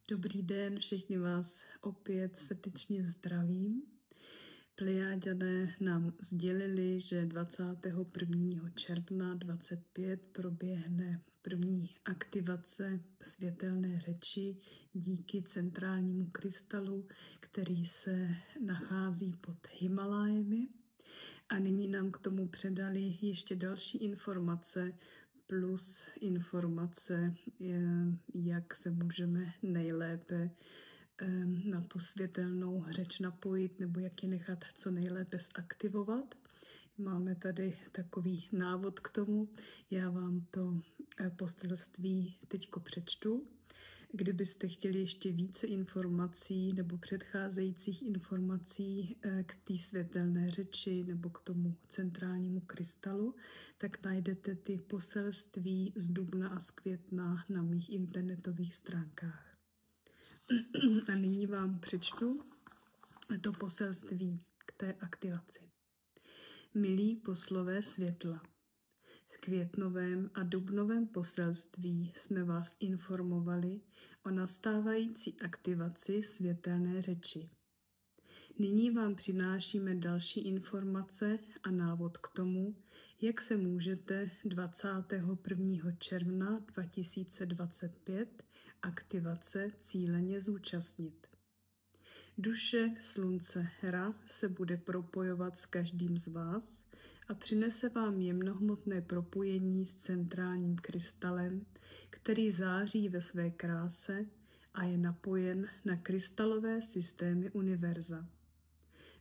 Dobrý den, všichni vás opět srdečně zdravím. Plejáďané nám sdělili, že 21. června 2025 proběhne první aktivace světelné řeči díky centrálnímu krystalu, který se nachází pod Himalájemi. A nyní nám k tomu předali ještě další informace, plus informace, jak se můžeme nejlépe na tu světelnou řeč napojit, nebo jak ji nechat co nejlépe zaktivovat. Máme tady takový návod k tomu. Já vám to poselství teďko přečtu. Kdybyste chtěli ještě více informací nebo předcházejících informací k té světelné řeči nebo k tomu centrálnímu krystalu, tak najdete ty poselství z dubna a z května na mých internetových stránkách. A nyní vám přečtu to poselství k té aktivaci. Milí poslové světla, v květnovém a dubnovém poselství jsme vás informovali o nastávající aktivaci světelné řeči. Nyní vám přinášíme další informace a návod k tomu, jak se můžete 21. června 2025 aktivace cíleně zúčastnit. Duše slunce Hera se bude propojovat s každým z vás a přinese vám jemnohmotné propojení s centrálním krystalem, který září ve své kráse a je napojen na krystalové systémy univerza.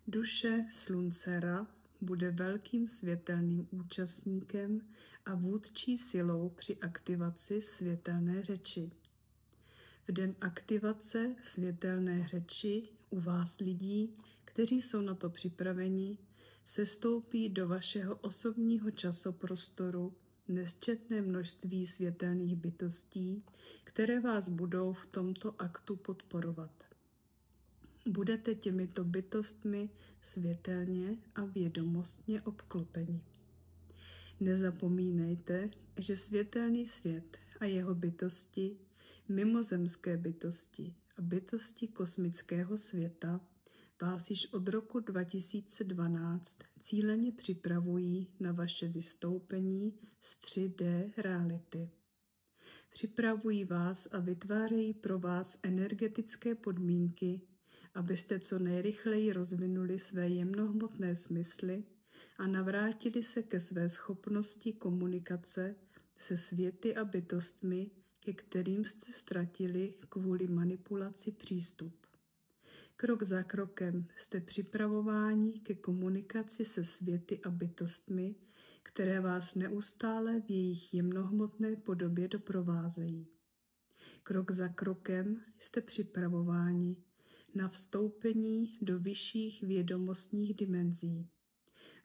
Duše slunce Hera bude velkým světelným účastníkem a vůdčí silou při aktivaci světelné řeči. V den aktivace světelné řeči u vás lidí, kteří jsou na to připraveni, sestoupí do vašeho osobního časoprostoru nesčetné množství světelných bytostí, které vás budou v tomto aktu podporovat. Budete těmito bytostmi světelně a vědomostně obklopeni. Nezapomínejte, že světelný svět a jeho bytosti, mimozemské bytosti a bytosti kosmického světa vás již od roku 2012 cíleně připravují na vaše vystoupení z 3D reality. Připravují vás a vytvářejí pro vás energetické podmínky, abyste co nejrychleji rozvinuli své jemnohmotné smysly a navrátili se ke své schopnosti komunikace se světy a bytostmi, ke kterým jste ztratili kvůli manipulaci přístup. Krok za krokem jste připravováni ke komunikaci se světy a bytostmi, které vás neustále v jejich jemnohmotné podobě doprovázejí. Krok za krokem jste připravováni na vstoupení do vyšších vědomostních dimenzí.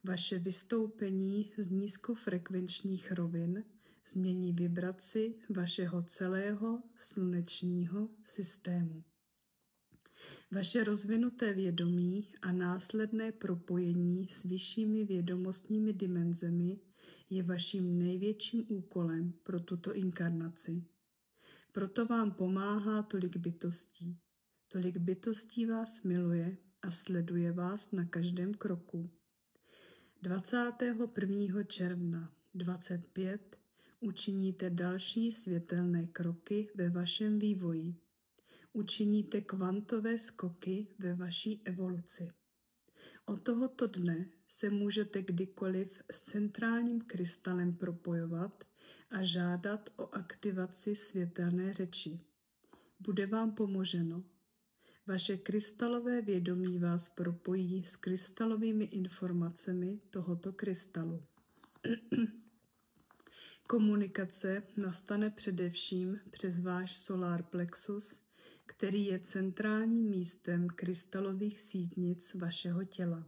Vaše vystoupení z nízkofrekvenčních rovin změní vibraci vašeho celého slunečního systému. Vaše rozvinuté vědomí a následné propojení s vyššími vědomostními dimenzemi je vaším největším úkolem pro tuto inkarnaci. Proto vám pomáhá tolik bytostí. Tolik bytostí vás miluje a sleduje vás na každém kroku. 21. června 2025 učiníte další světelné kroky ve vašem vývoji. Učiníte kvantové skoky ve vaší evoluci. Od tohoto dne se můžete kdykoliv s centrálním krystalem propojovat a žádat o aktivaci světelné řeči. Bude vám pomoženo. Vaše krystalové vědomí vás propojí s krystalovými informacemi tohoto krystalu. Komunikace nastane především přes váš solar plexus, který je centrálním místem krystalových sítnic vašeho těla.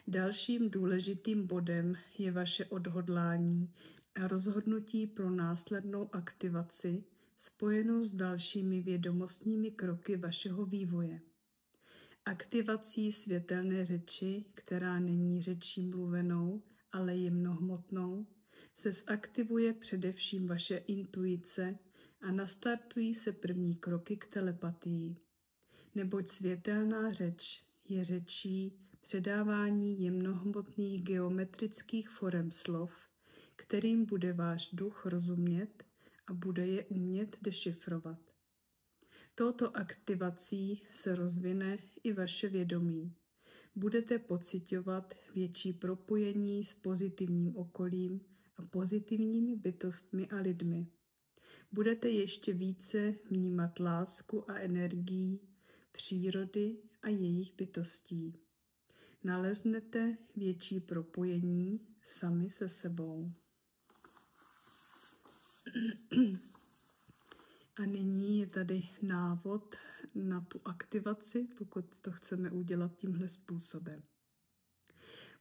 Dalším důležitým bodem je vaše odhodlání a rozhodnutí pro následnou aktivaci spojenou s dalšími vědomostními kroky vašeho vývoje. Aktivací světelné řeči, která není řečí mluvenou, ale jemnohmotnou, se zaktivuje především vaše intuice, a nastartují se první kroky k telepatii. Neboť světelná řeč je řečí předávání jemnohmotných geometrických forem slov, kterým bude váš duch rozumět a bude je umět dešifrovat. Touto aktivací se rozvine i vaše vědomí. Budete pociťovat větší propojení s pozitivním okolím a pozitivními bytostmi a lidmi. Budete ještě více vnímat lásku a energii přírody a jejich bytostí. Naleznete větší propojení sami se sebou. A nyní je tady návod na tu aktivaci, pokud to chceme udělat tímhle způsobem.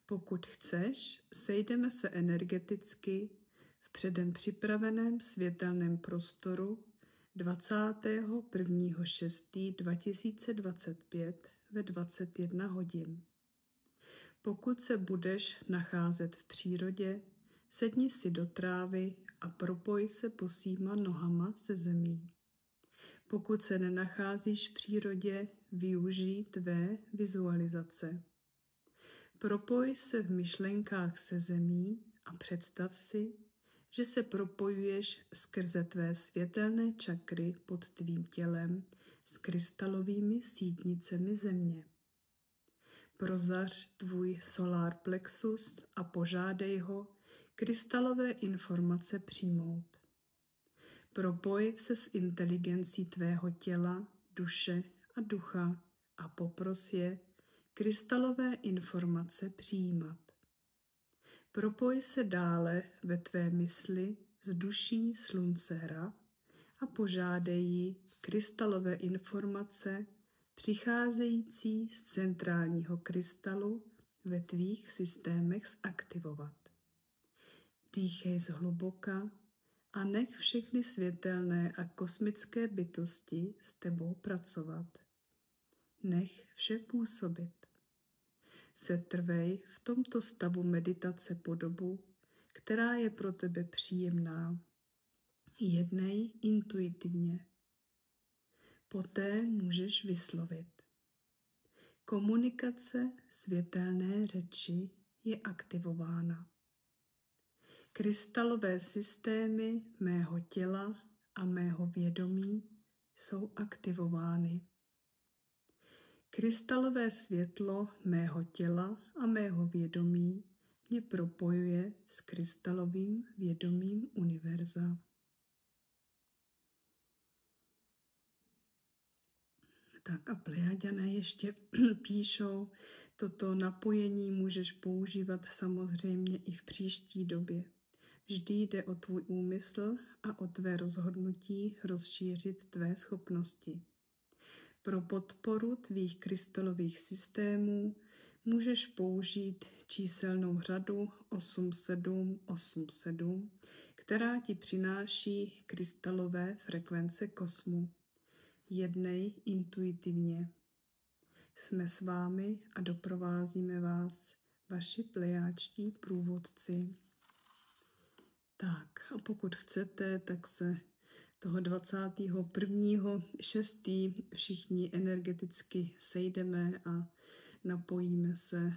Pokud chceš, sejdeme se energeticky v předem připraveném světelném prostoru 21.6.2025 ve 21 hodin. Pokud se budeš nacházet v přírodě, sedni si do trávy a propoj se bosýma nohama se zemí. Pokud se nenacházíš v přírodě, využij tvé vizualizace. Propoj se v myšlenkách se zemí a představ si, že se propojuješ skrze tvé světelné čakry pod tvým tělem s krystalovými sítnicemi země. Prozař tvůj solar plexus a požádej ho krystalové informace přijmout. Propoj se s inteligencí tvého těla, duše a ducha a popros je krystalové informace přijímat. Propoj se dále ve tvé mysli s duší slunce hra a požádej ji krystalové informace přicházející z centrálního krystalu ve tvých systémech zaktivovat. Dýchej zhluboka a nech všechny světelné a kosmické bytosti s tebou pracovat. Nech vše působit. Setrvej v tomto stavu meditace po dobu, která je pro tebe příjemná. Jednej intuitivně. Poté můžeš vyslovit. Komunikace světelné řeči je aktivována. Krystalové systémy mého těla a mého vědomí jsou aktivovány. Krystalové světlo mého těla a mého vědomí mě propojuje s krystalovým vědomím univerza. Tak a Plejaďané ještě píšou, toto napojení můžeš používat samozřejmě i v příští době. Vždy jde o tvůj úmysl a o tvé rozhodnutí rozšířit tvé schopnosti. Pro podporu tvých krystalových systémů můžeš použít číselnou řadu 8787, která ti přináší krystalové frekvence kosmu. Jednej intuitivně. Jsme s vámi a doprovázíme vás, vaši plejáčtí průvodci. Tak a pokud chcete, tak se toho 21.6. všichni energeticky sejdeme a napojíme se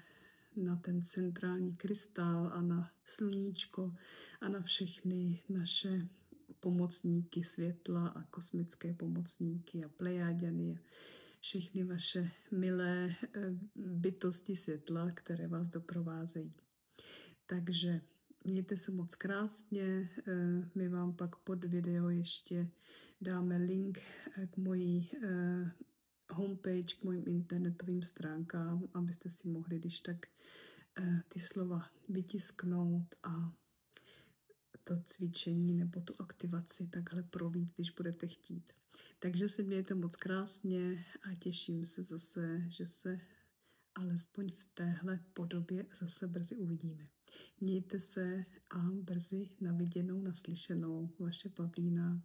na ten centrální krystal a na sluníčko a na všechny naše pomocníky světla a kosmické pomocníky a plejáďany a všechny vaše milé bytosti světla, které vás doprovázejí. Takže mějte se moc krásně, my vám pak pod video ještě dáme link k mojí homepage, k mojim internetovým stránkám, abyste si mohli když tak ty slova vytisknout a to cvičení nebo tu aktivaci takhle provít, když budete chtít. Takže se mějte moc krásně a těším se zase, že se alespoň v téhle podobě zase brzy uvidíme. Mějte se a brzy na viděnou, naslyšenou. Vaše Pavlína.